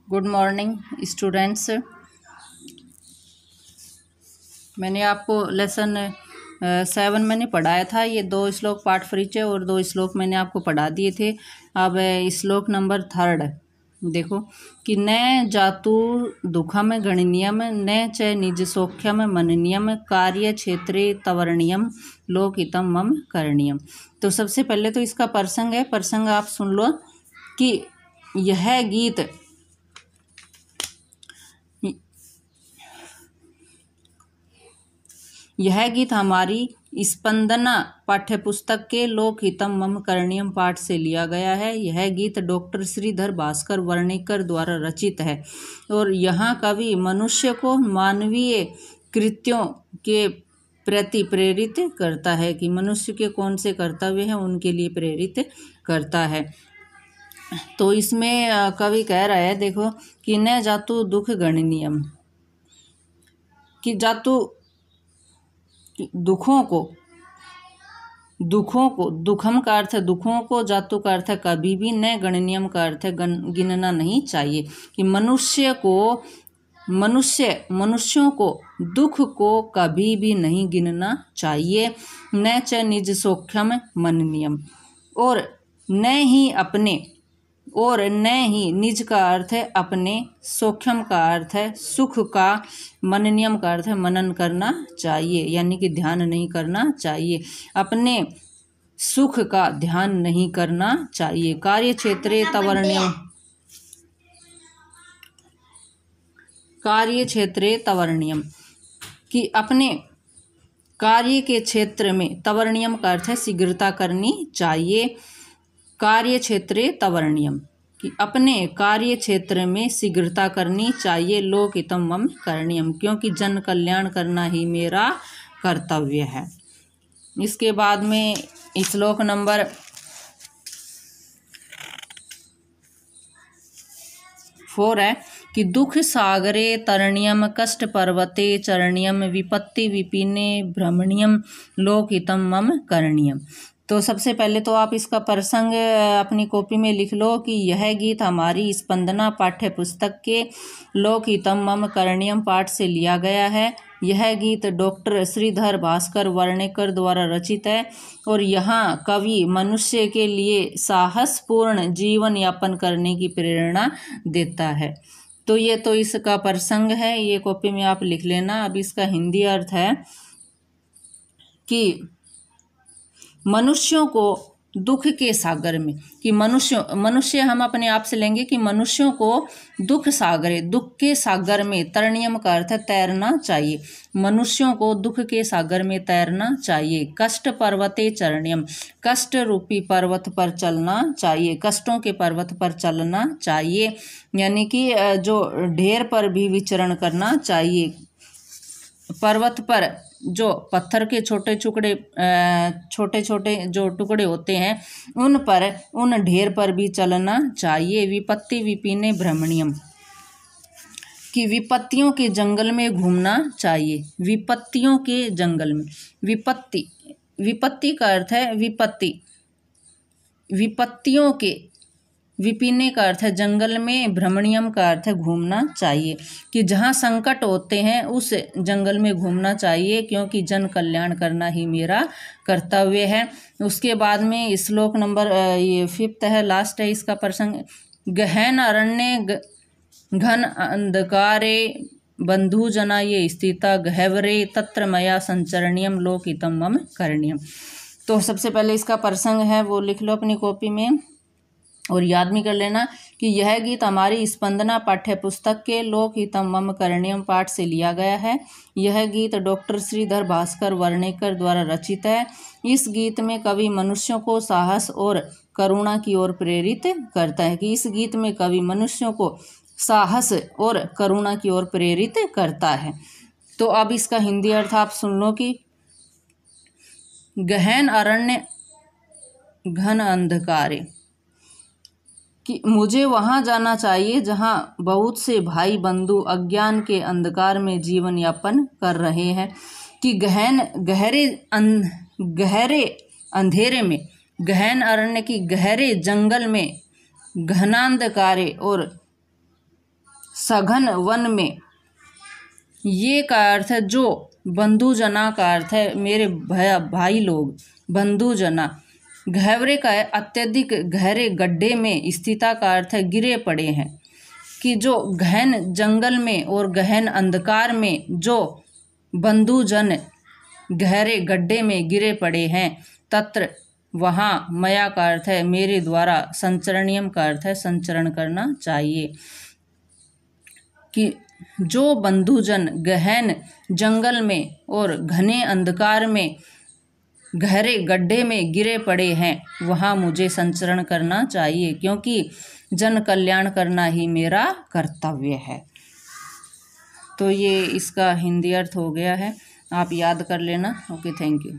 Good morning students. मैंने आपको lesson 7 मैंने पढ़ाया था। ये 2 श्लोक पाठ परिचय और 2 श्लोक मैंने आपको पढ़ा दिए थे। अब श्लोक नंबर 3 देखो कि न जातु दुखम गणनीयम न च निज सौख्यम मननीयम कार्य क्षेत्रे तवर्णीयम लोकहितम मम करणीयम। तो सबसे पहले तो इसका प्रसंग है। प्रसंग आप सुन लो कि यह गीत हमारी स्पंदना पाठ्यपुस्तक के लोकहितम मम करणीयम पाठ से लिया गया है। यह गीत डॉक्टर श्रीधर भास्कर वर्णिकर द्वारा रचित है और यहाँ कवि मनुष्य को मानवीय कृत्यों के प्रति प्रेरित करता है कि मनुष्य के कौन से कर्तव्य हैं उनके लिए प्रेरित करता है। तो इसमें कवि कह रहा है, देखो कि न जातु दुख गणनीयम, कि जातु दुखों को दुखम का अर्थ है दुखों को, जातु का अर्थ है कभी भी, न गणनीयम का अर्थ है गिनना नहीं चाहिए। कि मनुष्यों को दुख को कभी भी नहीं गिनना चाहिए। न च निज सौख्यम मननीयम, और न ही निज का अर्थ है अपने, सौख्यम का अर्थ है सुख का, मननीयम का अर्थ है मनन करना चाहिए, यानी कि ध्यान नहीं करना चाहिए, अपने सुख का ध्यान नहीं करना चाहिए। कार्य क्षेत्रे तवर्णीयम, कि अपने कार्य के क्षेत्र में, तवर्णीयम का अर्थ है शीघ्रता करनी चाहिए। कार्य क्षेत्रे तवर्णीयम, कि अपने कार्य क्षेत्र में शीघ्रता करनी चाहिए। लोकहितम मम करणीयम, क्योंकि जन कल्याण करना ही मेरा कर्तव्य है। इसके बाद में श्लोक नंबर 4 है कि दुख सागरे तरणीयम कष्ट पर्वते चरणीयम विपत्ति विपिने भ्रमणीयम लोकहितम मम करणीयम। तो सबसे पहले तो आप इसका प्रसंग अपनी कॉपी में लिख लो कि यह गीत हमारी स्पंदना पाठ्य पुस्तक के लोकहितम मम करणीयम पाठ से लिया गया है। यह गीत डॉक्टर श्रीधर भास्कर वर्णिकर द्वारा रचित है और यहाँ कवि मनुष्य के लिए साहसपूर्ण जीवन यापन करने की प्रेरणा देता है। तो ये तो इसका प्रसंग है, ये कॉपी में आप लिख लेना। अब इसका हिंदी अर्थ है कि मनुष्यों को दुख के सागर में, कि मनुष्य हम अपने आप से लेंगे कि मनुष्यों को दुख के सागर में, तरणीयम का अर्थ है तैरना चाहिए, मनुष्यों को दुख के सागर में तैरना चाहिए। कष्ट पर्वते चरणीयम, कष्ट रूपी पर्वत पर चलना चाहिए, कष्टों के पर्वत पर चलना चाहिए, यानी कि जो ढेर पर भी विचरण करना चाहिए। पर्वत पर जो पत्थर के छोटे छोटे जो टुकड़े होते हैं उन ढेर पर भी चलना चाहिए। विपत्ति विपिने भ्रमणीयम, कि विपत्तियों के जंगल में घूमना चाहिए। विपत्तियों के जंगल में, विपत्ति का अर्थ है विपत्ति, विपत्तियों के, विपिने का अर्थ है जंगल में, भ्रमणीयम का अर्थ है घूमना चाहिए, कि जहाँ संकट होते हैं उस जंगल में घूमना चाहिए, क्योंकि जन कल्याण करना ही मेरा कर्तव्य है। उसके बाद में श्लोक नंबर 5 है, लास्ट है इसका प्रसंग। गहन अरण्य घन अंधकारे बंधु जना ये स्थिता गहवरे तत्र मया संचरणीयम लोकहितम मम करणीयम। तो सबसे पहले इसका प्रसंग है वो लिख लो अपनी कॉपी में और याद भी कर लेना कि यह गीत हमारी स्पंदना पाठ्य पुस्तक के लोकहितम मम करणीयम पाठ से लिया गया है। यह गीत डॉक्टर श्रीधर भास्कर वर्णिकर द्वारा रचित है। इस गीत में कवि मनुष्यों को साहस और करुणा की ओर प्रेरित करता है, कि इस गीत में कवि मनुष्यों को साहस और करुणा की ओर प्रेरित करता है। तो अब इसका हिंदी अर्थ आप सुन लो कि गहन अरण्य घन अंधकारे, कि मुझे वहाँ जाना चाहिए जहाँ बहुत से भाई बंधु अज्ञान के अंधकार में जीवन यापन कर रहे हैं, कि गहरे अंधेरे में, गहन अरण्य की गहरे जंगल में, घनांधकारे और सघन वन में, ये का अर्थ है जो, बंधुजना का अर्थ है मेरे भाई लोग, बंधुजना। गहरे का है अत्यधिक गहरे गड्ढे में, स्थिता का अर्थ है गिरे पड़े हैं, कि जो गहन जंगल में और गहन अंधकार में जो बंधुजन गहरे गड्ढे में गिरे पड़े हैं, तत्र वहाँ, मया का अर्थ है मेरे द्वारा, संचरणीयम का अर्थ है संचरण करना चाहिए, कि जो बंधुजन गहन जंगल में और घने अंधकार में गहरे गड्ढे में गिरे पड़े हैं, वहाँ मुझे संचरण करना चाहिए, क्योंकि जन कल्याण करना ही मेरा कर्तव्य है। तो ये इसका हिंदी अर्थ हो गया है, आप याद कर लेना। Okay, thank you.